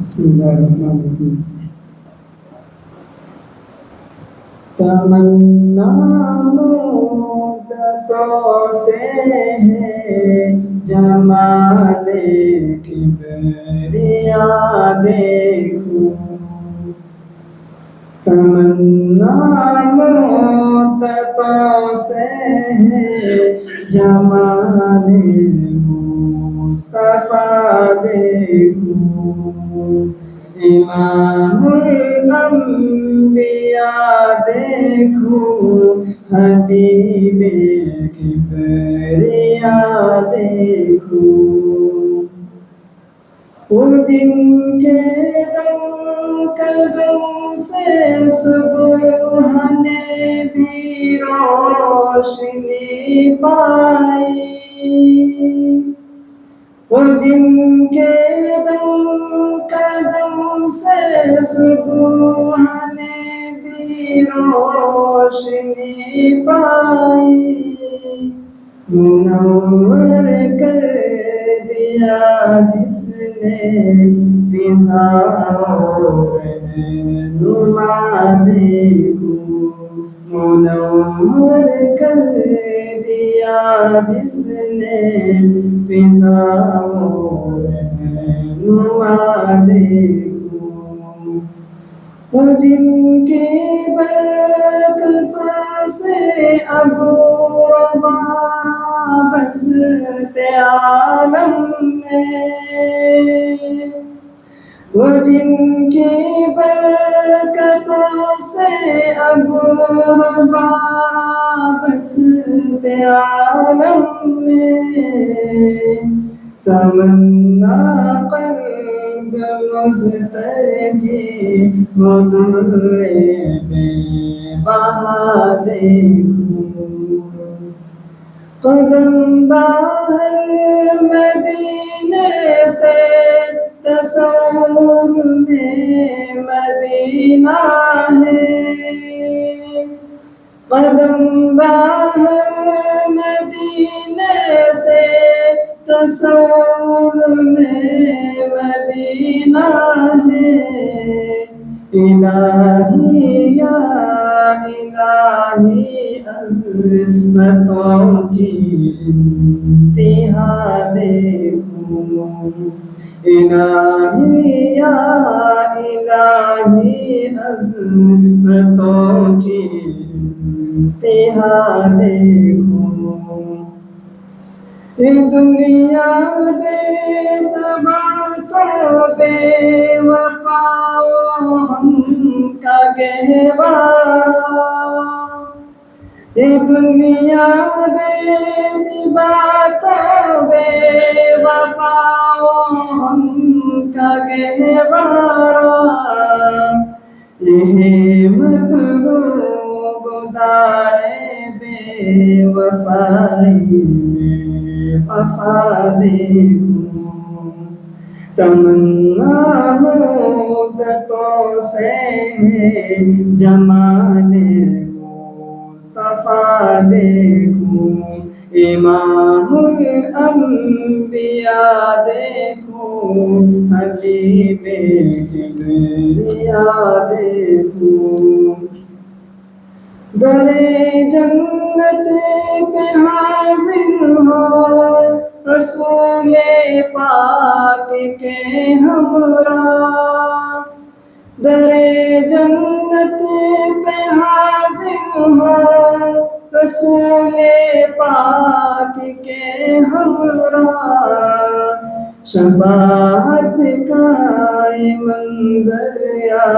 بسم اللہ الرحمن الرحیم۔ تمنا مدتوں سے ہے جمال کبریا دیکھوں، تمنا مدتوں سے ہے جمال مصطفیٰ دیکھوں، امام الانبیاء دیکھوں، حبیب کبریا دیکھوں، وہ جن کے دم قدم سے صبح نے بھی روشنی پائی، وہ جن کے دم قدم سے صبح نے بھی روشنی پائی، منور کر دیا جس نے فضا رہنما دیکھوں، منور کر دیا جس نے فضا رہنما دیکھوں، وہ جن کی برکتوں سے ابر باراں بستے عالم میں، وہ جن کی برکتوں سے ابر باراں بستے عالم میں، تمنا قلب مضطربی وہ در بے بہا دیکھوں، قدم باہر مدینے سے تصور میں مدینہ ہے، قدم باہر مدینے سے تصور میں مدینہ ہے، الہی یا الہی عظمتوں کی انتہا دیکھوں، الہی یا الہی عظمتوں کی انتہا دیکھوں، یہ دنیا بے زباں تو بے وفا ہم کا گہوارہ، یہ دنیا بے زباں تو بے وفا ہم کا گہوارہ، یہ مطلوب دارے بے وفائی بے وفا دیکھوں، تمنا مدتوں سے ہے جمال مصطفیٰ دیکھوں، امام الانبیاء دیکھوں، حبیب کبریا دیکھوں، در جنت پہ حاضر ہو رسول پاک کے ہمراہ، در جنت پہ حاضر ہو رسول پاک کے ہمراہ، شفاعت کا منظر یا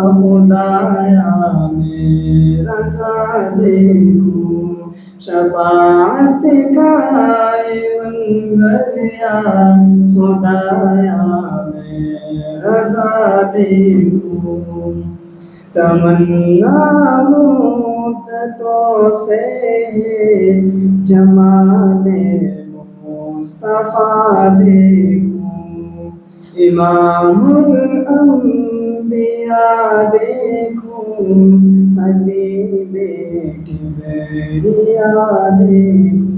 خدایا میرا رضا دیکھوں، شفاعت کا منظر یا خدایا میرا رضا دیکھوں، تمنا مدتوں سے ہے جمال مصطفیٰ دیکھوں، امام الانبیاء دیکھوں، حبیب کبریا دیکھوں۔